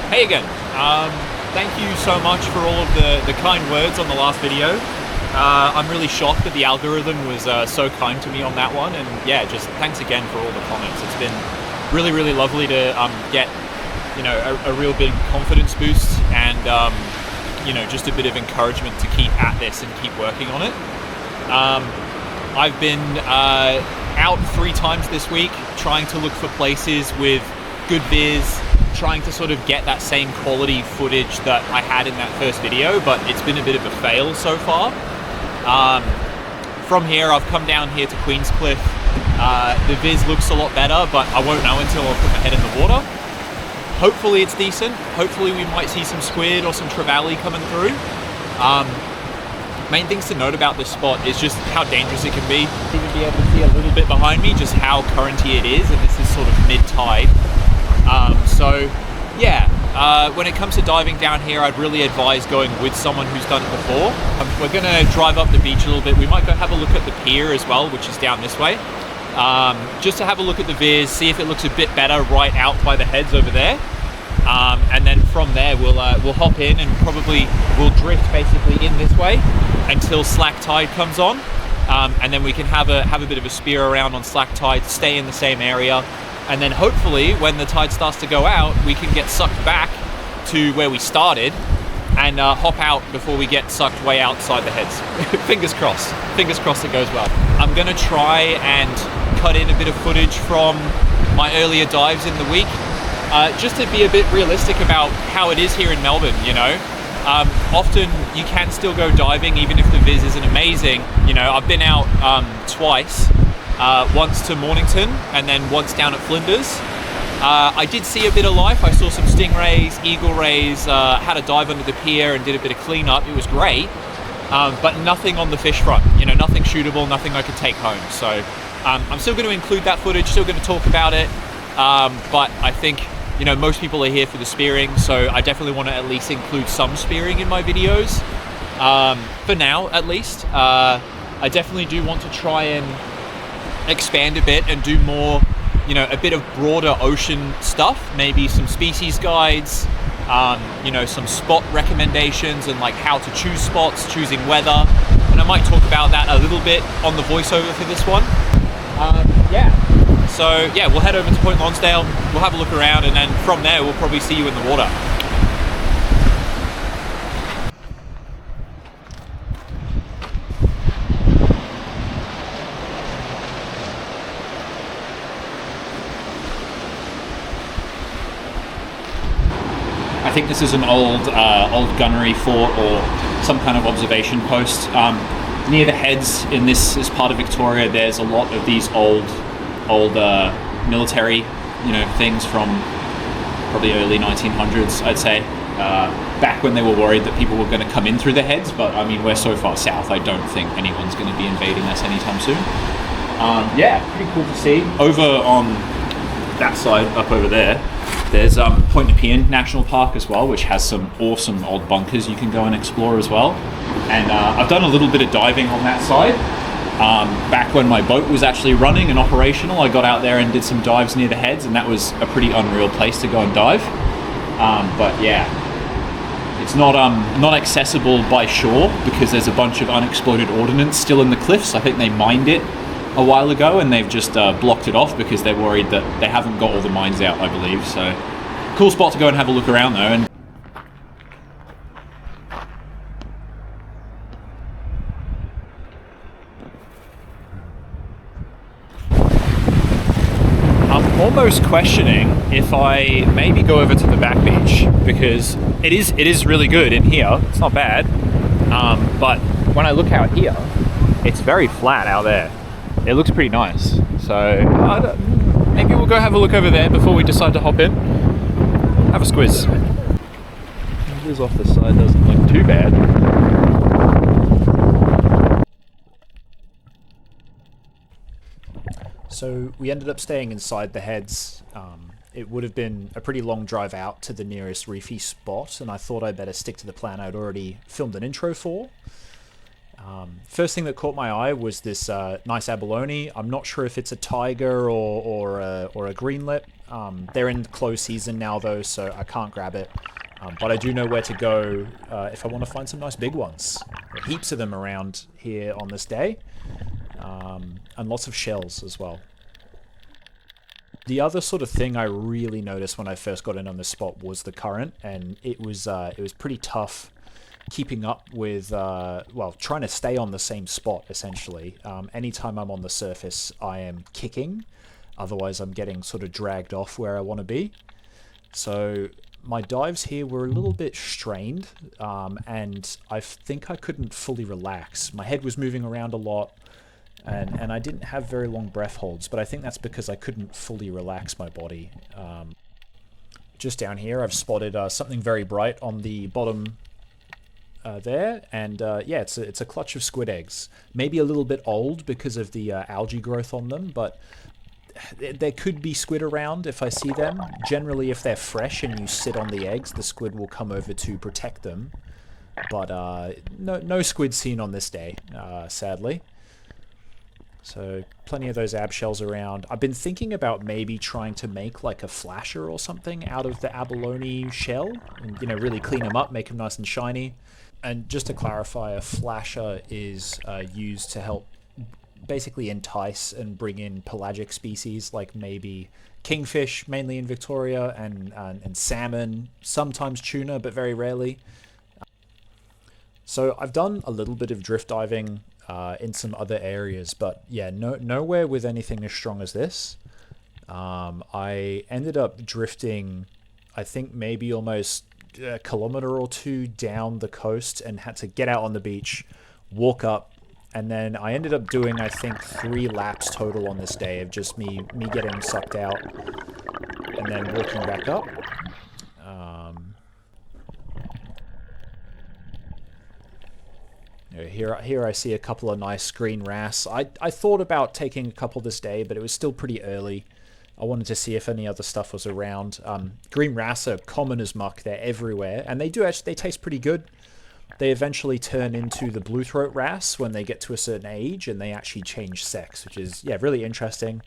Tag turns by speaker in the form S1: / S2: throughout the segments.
S1: Hey again. Thank you so much for all of the kind words on the last video. I'm really shocked that the algorithm was so kind to me on that one, and yeah, just thanks again for all the comments. It's been really, really lovely to get, you know, a real big confidence boost and you know, just a bit of encouragement to keep at this and keep working on it. I've been out 3 times this week trying to look for places with good viz, trying to sort of get that same quality footage that I had in that first video, but it's been a bit of a fail so far. From here, I've come down here to Queenscliff. The viz looks a lot better, but I won't know until I put my head in the water. Hopefully it's decent. Hopefully we might see some squid or some trevally coming through. Main things to note about this spot is just how dangerous it can be. You can be able to see a little bit behind me just how currenty it is, and this is sort of mid-tide. So yeah, when it comes to diving down here, I'd really advise going with someone who's done it before. We're gonna drive up the beach a little bit. We might go have a look at the pier as well, which is down this way. Just to have a look at the viz, see if it looks a bit better right out by the heads over there. And then from there we'll hop in and probably we'll drift basically in this way until slack tide comes on, and then we can have a bit of a spear around on slack tide, stay in the same area, and then hopefully when the tide starts to go out, we can get sucked back to where we started and hop out before we get sucked way outside the heads. Fingers crossed it goes well. I'm gonna try and cut in a bit of footage from my earlier dives in the week, just to be a bit realistic about how it is here in Melbourne, you know. Often you can still go diving even if the viz isn't amazing. You know, I've been out twice, once to Mornington and then once down at Flinders. I did see a bit of life. I saw some stingrays, eagle rays, had a dive under the pier and did a bit of cleanup. It was great, but nothing on the fish front, you know, nothing shootable, nothing I could take home. So I'm still going to include that footage, still going to talk about it, but I think, you know, most people are here for the spearing, so I definitely want to at least include some spearing in my videos, for now at least. I definitely do want to try and expand a bit and do more, you know, a bit of broader ocean stuff, maybe some species guides, you know, some spot recommendations and like how to choose spots, choosing weather, and I might talk about that a little bit on the voiceover for this one. Yeah. So yeah, we'll head over to Point Lonsdale, we'll have a look around, and then from there we'll probably see you in the water. I think this is an old gunnery fort or some kind of observation post. Near the heads in this part of Victoria, there's a lot of these old military, you know, things from probably early 1900s, I'd say, back when they were worried that people were going to come in through the heads. But I mean, we're so far south, I don't think anyone's going to be invading us anytime soon. Yeah, pretty cool to see. Over on that side, up over there, there's Point Nepean National Park as well, which has some awesome old bunkers you can go and explore as well. And I've done a little bit of diving on that side. Back when my boat was actually running and operational, I got out there and did some dives near the heads, and that was a pretty unreal place to go and dive. But yeah, it's not accessible by shore because there's a bunch of unexploded ordnance still in the cliffs. I think they mined it a while ago and they've just blocked it off because they're worried that they haven't got all the mines out, I believe. So cool spot to go and have a look around though. And I'm almost questioning if I maybe go over to the back beach because it is really good in here. It's not bad, but when I look out here, it's very flat out there. It looks pretty nice. So maybe we'll go have a look over there before we decide to hop in. Have a squiz. It is off the side, doesn't look too bad.
S2: So we ended up staying inside the heads. It would have been a pretty long drive out to the nearest reefy spot, and I thought I'd better stick to the plan I'd already filmed an intro for. First thing that caught my eye was this nice abalone. I'm not sure if it's a tiger or a greenlet. They're in close season now though, so I can't grab it. But I do know where to go if I want to find some nice big ones. There are heaps of them around here on this day, and lots of shells as well. The other sort of thing I really noticed when I first got in on this spot was the current, and it was pretty tough keeping up with, well, trying to stay on the same spot, essentially. Anytime I'm on the surface, I am kicking. Otherwise, I'm getting sort of dragged off where I want to be. So my dives here were a little bit strained, and I think I couldn't fully relax. My head was moving around a lot, and I didn't have very long breath holds, but I think that's because I couldn't fully relax my body. Just down here, I've spotted something very bright on the bottom there, and yeah, it's a clutch of squid eggs. Maybe a little bit old because of the algae growth on them, but there could be squid around if I see them. Generally, if they're fresh and you sit on the eggs, the squid will come over to protect them. But no squid seen on this day, sadly. So plenty of those ab shells around. I've been thinking about maybe trying to make like a flasher or something out of the abalone shell, and really clean them up, make them nice and shiny. And just to clarify, a flasher is used to help basically entice and bring in pelagic species like maybe kingfish, mainly in Victoria, and salmon, sometimes tuna, but very rarely. So I've done a little bit of drift diving in some other areas, but yeah, nowhere with anything as strong as this. I ended up drifting, I think maybe almost a kilometer or two down the coast and had to get out on the beach, walk up, and then I ended up doing, I think, 3 laps total on this day of just me getting sucked out and then walking back up. Here I see a couple of nice green wrasse. I thought about taking a couple this day, but it was still pretty early. I wanted to see if any other stuff was around. Green wrasse are common as muck. They're everywhere, and they taste pretty good. They eventually turn into the blue throat wrasse when they get to a certain age, and they actually change sex, which is, yeah, really interesting.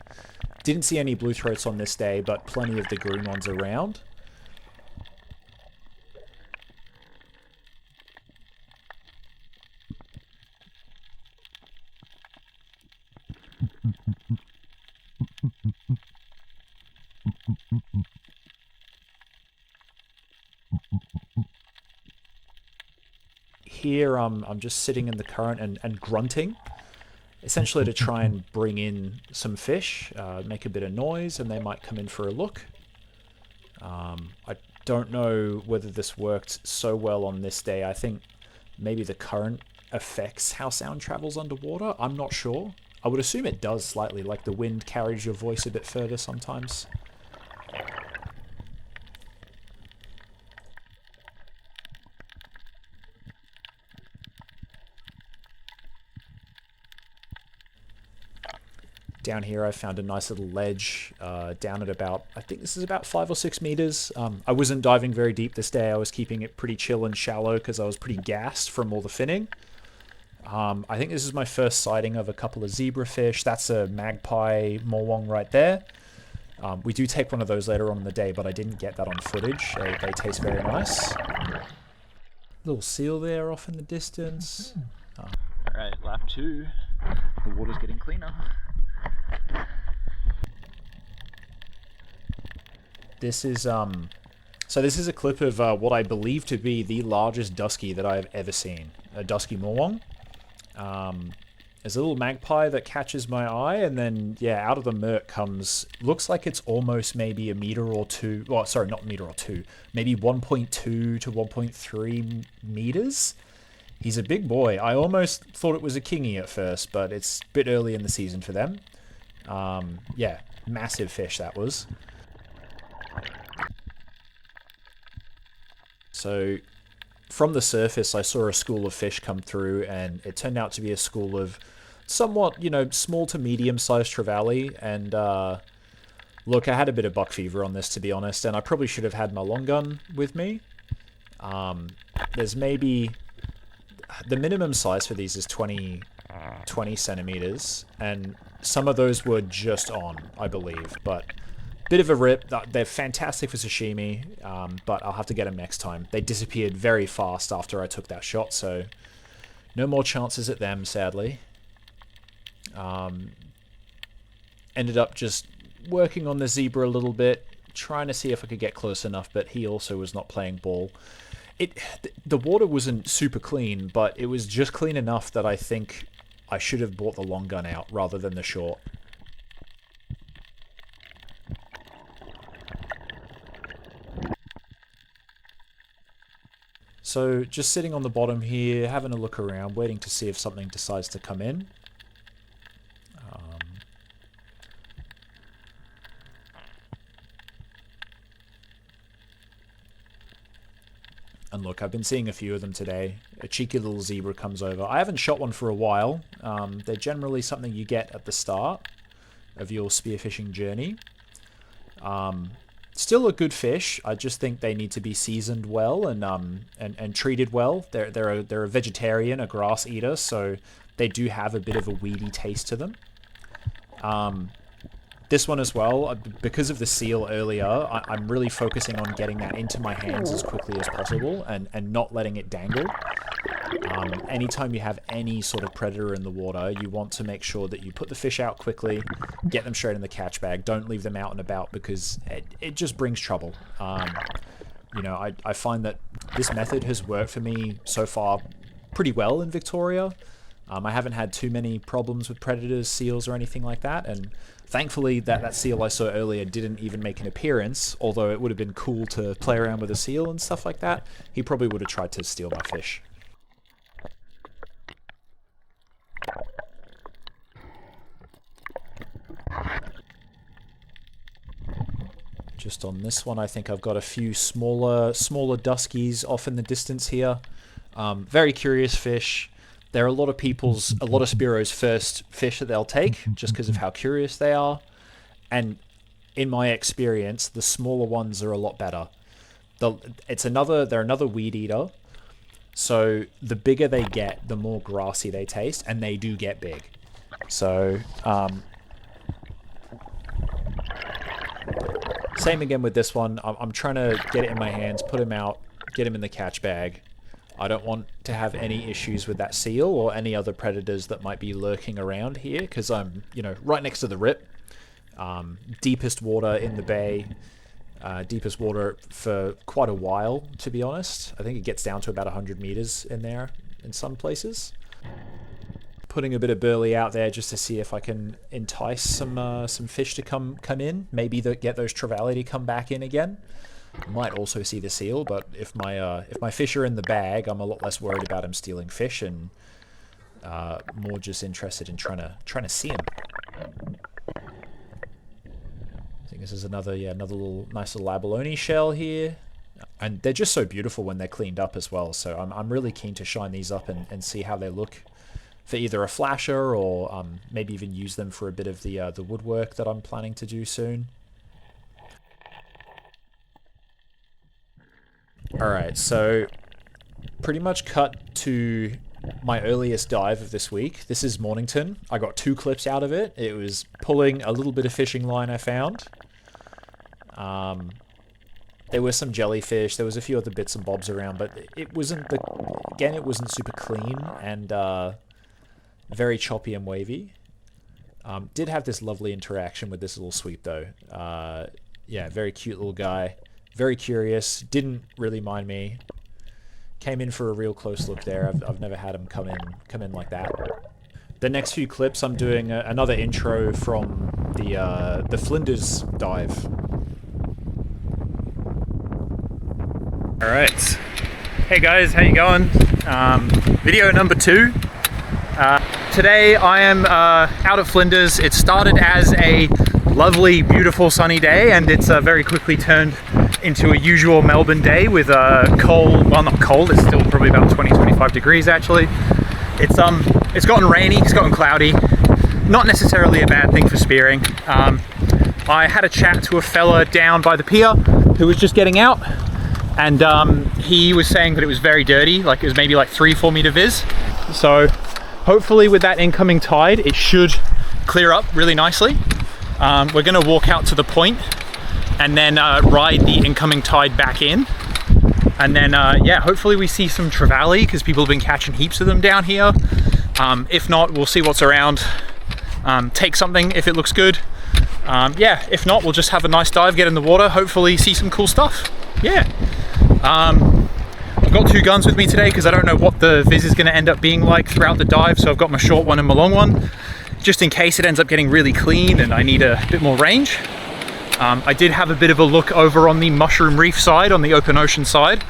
S2: Didn't see any blue throats on this day, but plenty of the green ones around. Here I'm just sitting in the current and grunting, essentially to try and bring in some fish, make a bit of noise, and they might come in for a look. I don't know whether this worked so well on this day. I think maybe the current affects how sound travels underwater. I'm not sure. I would assume it does slightly, like the wind carries your voice a bit further sometimes. Down here I found a nice little ledge down at about, I think this is about 5 or 6 meters. I wasn't diving very deep this day. I was keeping it pretty chill and shallow because I was pretty gassed from all the finning. I think this is my first sighting of a couple of zebrafish. That's a magpie morwong right there. We do take one of those later on in the day, but I didn't get that on footage. They taste very nice. Little seal there off in the distance.
S1: Alright, lap 2. The water's getting cleaner.
S2: This is so this is a clip of what I believe to be the largest dusky that I have ever seen. A dusky morwong. There's a little magpie that catches my eye, and then yeah, out of the murk comes, looks like it's almost maybe a meter or two. Well, sorry, not meter or two. Maybe 1.2 to 1.3 meters. He's a big boy. I almost thought it was a kingy at first, but it's a bit early in the season for them. Yeah, massive fish that was. So from the surface, I saw a school of fish come through, and it turned out to be a school of somewhat, small to medium-sized trevally. And look, I had a bit of buck fever on this, to be honest, and I probably should have had my long gun with me. There's maybe... The minimum size for these is 20 centimeters, and some of those were just on, I believe, but Bit of a rip. They're fantastic for sashimi, but I'll have to get them next time. They disappeared very fast after I took that shot, so no more chances at them, sadly. Ended up just working on the zebra a little bit, trying to see if I could get close enough, but he also was not playing ball. The water wasn't super clean, but it was just clean enough that I think I should have brought the long gun out rather than the short. So just sitting on the bottom here, having a look around, waiting to see if something decides to come in. And look, I've been seeing a few of them today. A cheeky little zebra comes over. I haven't shot one for a while. They're generally something you get at the start of your spearfishing journey. Still a good fish. I just think they need to be seasoned well and treated well. They're a vegetarian, a grass eater, so they do have a bit of a weedy taste to them. This one as well, because of the seal earlier, I'm really focusing on getting that into my hands as quickly as possible and not letting it dangle. Anytime you have any sort of predator in the water, you want to make sure that you put the fish out quickly, get them straight in the catch bag, don't leave them out and about because it just brings trouble. You know, I find that this method has worked for me so far pretty well in Victoria. I haven't had too many problems with predators, seals, or anything like that, and thankfully that seal I saw earlier didn't even make an appearance, although it would have been cool to play around with a seal and stuff like that. He probably would have tried to steal my fish. Just on this one, I think I've got a few smaller duskies off in the distance here. Very curious fish. They're a lot of Spearo's first fish that they'll take just because of how curious they are. And in my experience, the smaller ones are a lot better. They're another weed eater. So the bigger they get, the more grassy they taste, and they do get big. So, same again with this one. I'm trying to get it in my hands, put him out, get him in the catch bag. I don't want to have any issues with that seal or any other predators that might be lurking around here because I'm, right next to the rip. Deepest water in the bay. Deepest water for quite a while, to be honest. I think it gets down to about 100 meters in there in some places. Putting a bit of burley out there just to see if I can entice some fish to come in. Maybe get those trevally to come back in again. Might also see the seal, but if my fish are in the bag, I'm a lot less worried about him stealing fish and more just interested in trying to see him. I think this is another little nice little abalone shell here, and they're just so beautiful when they're cleaned up as well. So I'm really keen to shine these up and see how they look for either a flasher or maybe even use them for a bit of the woodwork that I'm planning to do soon. Alright, so pretty much cut to my earliest dive of this week. This is Mornington. I got 2 clips out of it. It was pulling a little bit of fishing line I found. There were some jellyfish. There was a few other bits and bobs around, but it wasn't super clean and very choppy and wavy. Did have this lovely interaction with this little sweep though. Yeah, very cute little guy. Very curious, didn't really mind me. Came in for a real close look there. I've never had him come in like that. The next few clips, I'm doing another intro from the Flinders dive.
S3: All right. Hey guys, how you going? Video number 2. Today I am out at Flinders. It started as a lovely, beautiful, sunny day, and it's very quickly turned into a usual Melbourne day with cold, well not cold, it's still probably about 20-25 degrees actually. It's gotten rainy, it's gotten cloudy, not necessarily a bad thing for spearing. I had a chat to a fella down by the pier who was just getting out, and he was saying that it was very dirty, like it was maybe like 3-4 meter viz. So hopefully with that incoming tide it should clear up really nicely. We're going to walk out to the point and then ride the incoming tide back in. And then, yeah, hopefully we see some trevally because people have been catching heaps of them down here. If not, we'll see what's around. Take something if it looks good. Yeah, if not, we'll just have a nice dive, get in the water, hopefully see some cool stuff. Yeah. I've got 2 guns with me today because I don't know what the viz is going to end up being like throughout the dive, so I've got my short one and my long one, just in case it ends up getting really clean and I need a bit more range. I did have a bit of a look over on the Mushroom Reef side, on the open ocean side,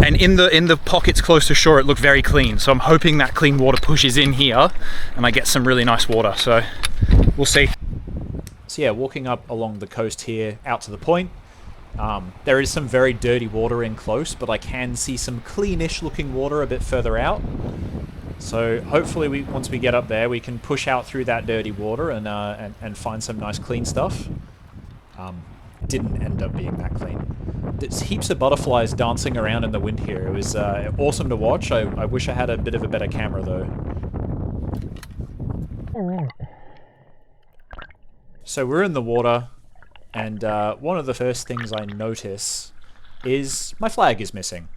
S3: and in the pockets close to shore it looked very clean, so I'm hoping that clean water pushes in here and I get some really nice water, so we'll see.
S2: So yeah, walking up along the coast here out to the point, there is some very dirty water in close, but I can see some cleanish looking water a bit further out. So hopefully once we get up there we can push out through that dirty water and find some nice clean stuff. Didn't end up being that clean. There's heaps of butterflies dancing around in the wind here. It was awesome to watch. I wish I had a bit of a better camera though. So we're in the water, and one of the first things I notice is my flag is missing.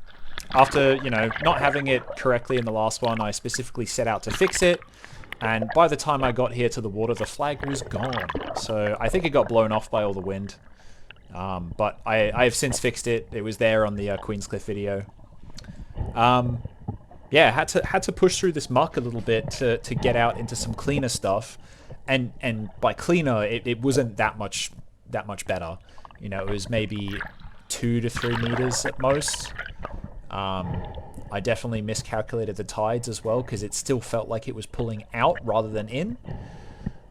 S2: After, you know, not having it correctly in the last one, I specifically set out to fix it, and by the time I got here to the water, the flag was gone. So I think it got blown off by all the wind. But I have since fixed it. It was there on the Queenscliff video. Yeah, had to push through this muck a little bit to get out into some cleaner stuff. And by cleaner, it wasn't that much better. You know, it was maybe 2 to 3 meters at most. I definitely miscalculated the tides as well because it still felt like it was pulling out rather than in.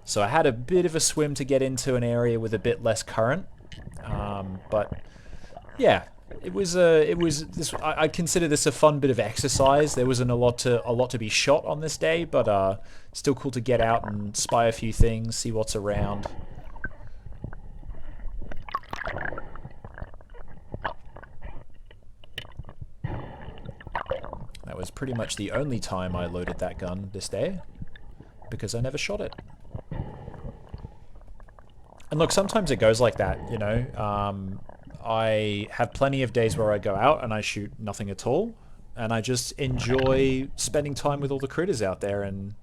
S2: So I had a bit of a swim to get into an area with a bit less current. But yeah, I consider this a fun bit of exercise. There wasn't a lot to be shot on this day, but still cool to get out and spy a few things, see what's around. That was pretty much the only time I loaded that gun this day, because I never shot it. And look, sometimes it goes like that, you know. I have plenty of days where I go out and I shoot nothing at all, and I just enjoy spending time with all the critters out there and,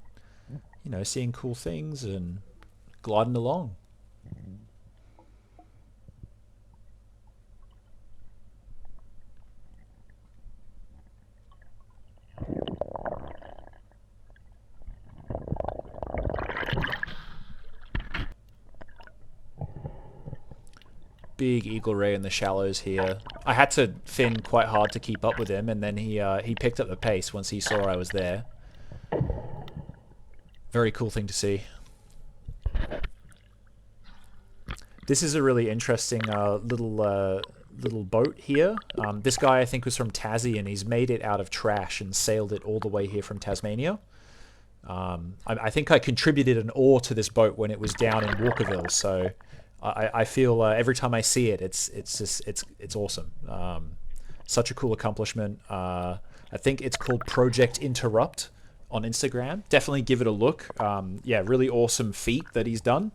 S2: you know, seeing cool things and gliding along. Big eagle ray in the shallows here. I had to fin quite hard to keep up with him, and then he picked up the pace once he saw I was there. Very cool thing to see. This is a really interesting little boat here. This guy I think was from Tassie, and he's made it out of trash and sailed it all the way here from Tasmania. I think I contributed an oar to this boat when it was down in Walkerville, so I feel every time I see it, it's awesome. Such a cool accomplishment. I think it's called Project Interrupt on Instagram. Definitely give it a look. Yeah, really awesome feat that he's done,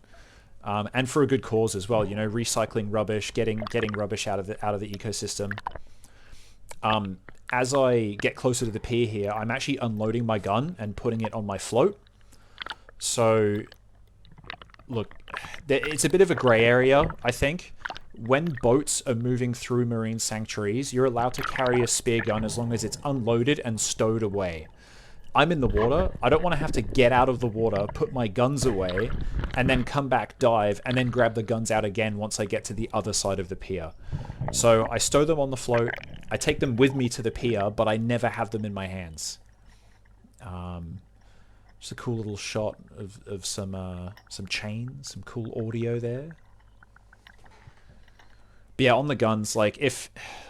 S2: and for a good cause as well. You know, recycling rubbish, getting rubbish out of the ecosystem. As I get closer to the pier here, I'm actually unloading my gun and putting it on my float. So, look, it's a bit of a grey area, I think. When boats are moving through marine sanctuaries, you're allowed to carry a spear gun as long as it's unloaded and stowed away. I'm in the water. I don't want to have to get out of the water, put my guns away, and then come back, dive, and then grab the guns out again once I get to the other side of the pier. So I stow them on the float. I take them with me to the pier, but I never have them in my hands. Just a cool little shot of some chains, some cool audio there. But yeah, on the guns, like,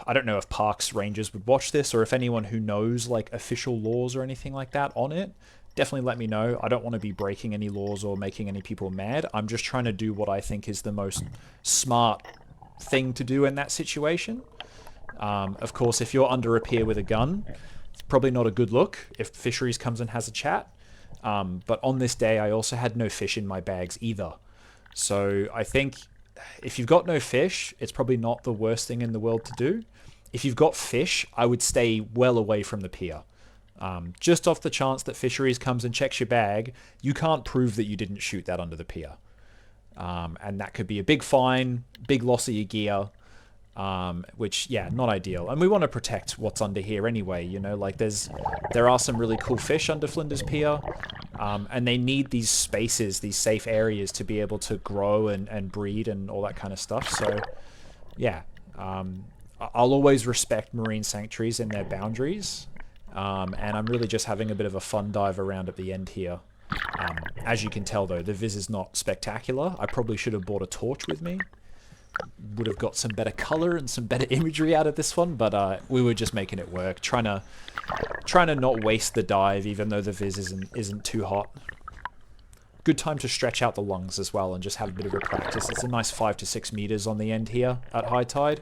S2: I don't know if parks rangers would watch this, or if anyone who knows like official laws or anything like that on it, definitely let me know. I don't want to be breaking any laws or making any people mad. I'm just trying to do what I think is the most smart thing to do in that situation. Of course, if you're under a pier with a gun, it's probably not a good look if fisheries comes and has a chat. But on this day, I also had no fish in my bags either. So I think if you've got no fish, it's probably not the worst thing in the world to do. If you've got fish, I would stay well away from the pier. Just off the chance that fisheries comes and checks your bag, you can't prove that you didn't shoot that under the pier. And that could be a big fine, big loss of your gear, which, yeah, not ideal. And we want to protect what's under here anyway, you know, like there are some really cool fish under Flinders Pier, and they need these spaces, these safe areas to be able to grow and breed and all that kind of stuff. So, yeah, I'll always respect marine sanctuaries and their boundaries, and I'm really just having a bit of a fun dive around at the end here. As you can tell, though, the viz is not spectacular. I probably should have brought a torch with me. Would have got some better color and some better imagery out of this one, but we were just making it work, trying to not waste the dive, even though the viz isn't too hot. Good time to stretch out the lungs as well and just have a bit of a practice. It's a nice 5 to 6 meters on the end here at high tide.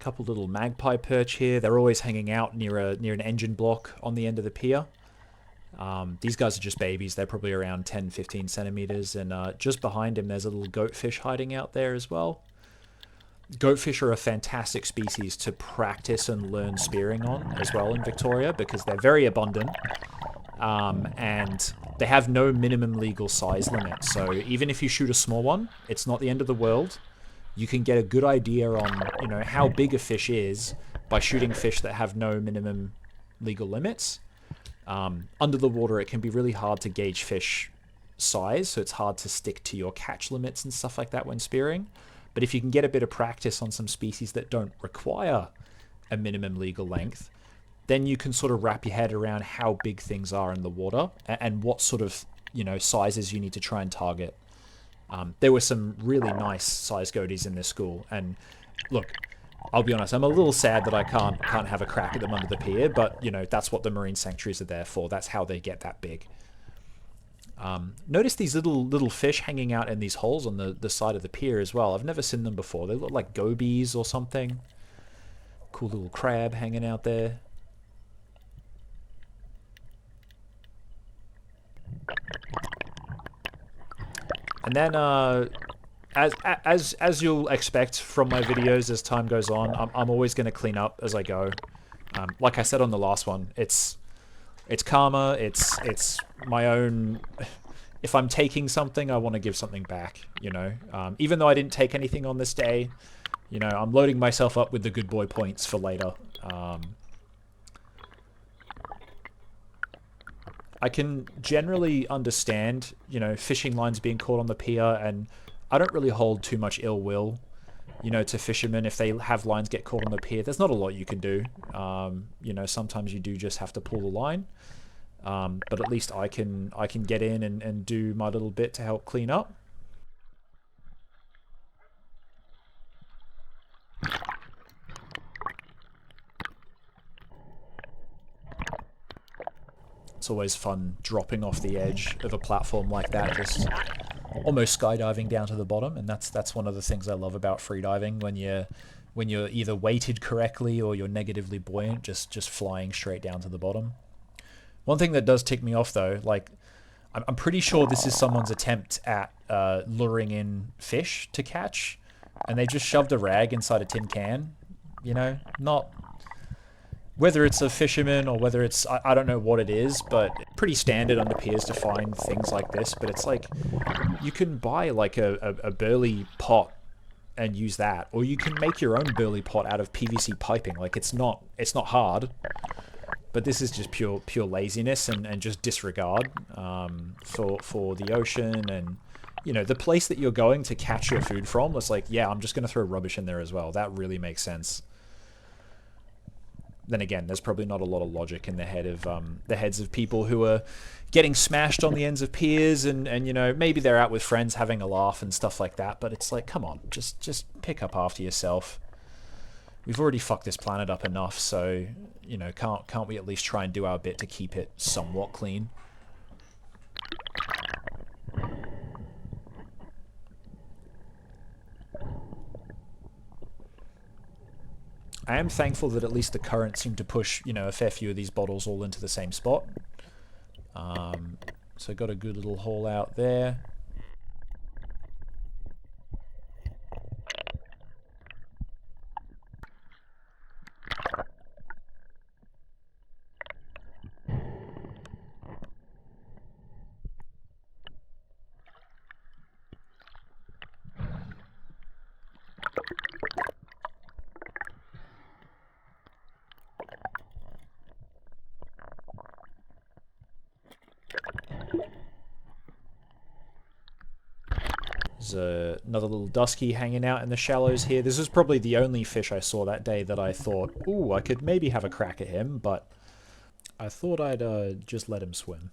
S2: Couple little magpie perch here. They're always hanging out near an engine block on the end of the pier. These guys are just babies. They're probably around 10-15 centimeters, and just behind him there's a little goatfish hiding out there as well. Goatfish are a fantastic species to practice and learn spearing on as well in Victoria, because they're very abundant, and they have no minimum legal size limit. So even if you shoot a small one, it's not the end of the world. You can get a good idea on, you know, how big a fish is by shooting fish that have no minimum legal limits. Under the water, it can be really hard to gauge fish size, so it's hard to stick to your catch limits and stuff like that when spearing. But if you can get a bit of practice on some species that don't require a minimum legal length, then you can sort of wrap your head around how big things are in the water and what sort of, you know, sizes you need to try and target. There were some really nice size goaties in this school, and look, I'll be honest, I'm a little sad that I can't have a crack at them under the pier, but you know, that's what the marine sanctuaries are there for. That's how they get that big. Notice these little fish hanging out in these holes on the side of the pier as well. I've never seen them before. They look like gobies or something. Cool little crab hanging out there. And then, as you'll expect from my videos as time goes on, I'm always going to clean up as I go. Like I said on the last one, it's karma. It's my own. If I'm taking something, I want to give something back. You know, even though I didn't take anything on this day, you know, I'm loading myself up with the good boy points for later. I can generally understand, you know, fishing lines being caught on the pier, and I don't really hold too much ill will, you know, to fishermen if they have lines get caught on the pier. There's not a lot you can do. You know, sometimes you do just have to pull the line, but at least I can get in and do my little bit to help clean up. It's always fun dropping off the edge of a platform like that, just almost skydiving down to the bottom. And that's one of the things I love about freediving, when you're either weighted correctly or you're negatively buoyant, just flying straight down to the bottom. One thing that does tick me off though, like I'm pretty sure this is someone's attempt at luring in fish to catch, and they just shoved a rag inside a tin can. You know, not whether it's a fisherman or whether it's, I don't know what it is, but pretty standard on the piers to find things like this. But it's like, you can buy like a burley pot and use that, or you can make your own burley pot out of PVC piping. Like it's not hard, but this is just pure laziness and just disregard for the ocean and, you know, the place that you're going to catch your food from. It's like, yeah, I'm just going to throw rubbish in there as well. That really makes sense. then again, there's probably not a lot of logic in the heads of people who are getting smashed on the ends of piers, and you know, maybe they're out with friends having a laugh and stuff like that. But it's like, come on, just pick up after yourself. We've already fucked this planet up enough, so you know, can't we at least try and do our bit to keep it somewhat clean? I am thankful that at least the current seemed to push, you know, a fair few of these bottles all into the same spot. So got a good little haul out there. There's another little dusky hanging out in the shallows here. This is probably the only fish I saw that day that I thought, ooh, I could maybe have a crack at him, but I thought I'd just let him swim.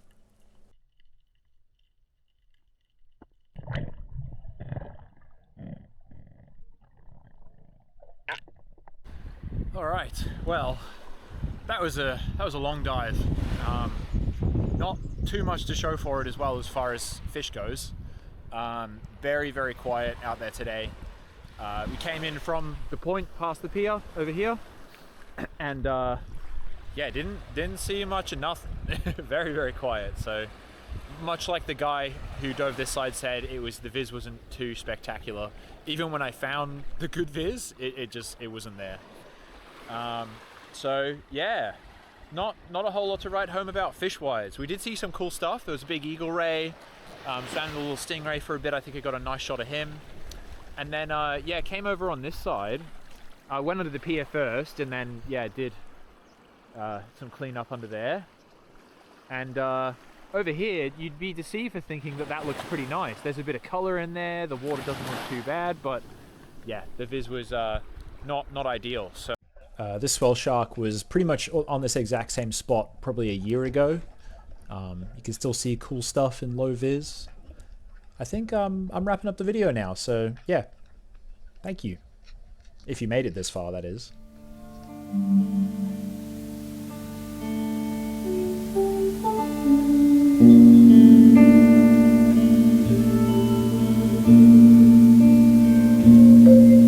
S3: All right, well, that was a long dive. Not too much to show for it as well as far as fish goes. Very, very quiet out there today. We came in from the point past the pier over here, and yeah, didn't see much of nothing. Very, very quiet. So much like the guy who dove this side said, the viz wasn't too spectacular. Even when I found the good viz, it wasn't there. So yeah, not a whole lot to write home about fish-wise. We did see some cool stuff. There was a big eagle ray. Found a little stingray for a bit. I think I got a nice shot of him. And then, yeah, came over on this side. I went under the pier first, and then, yeah, did some cleanup under there. And over here, you'd be deceived for thinking that looks pretty nice. There's a bit of color in there. The water doesn't look too bad, but yeah, the viz was not ideal. So
S2: this swell shark was pretty much on this exact same spot probably a year ago. You can still see cool stuff in low vis. I think I'm wrapping up the video now, so yeah, thank you. If you made it this far, that is.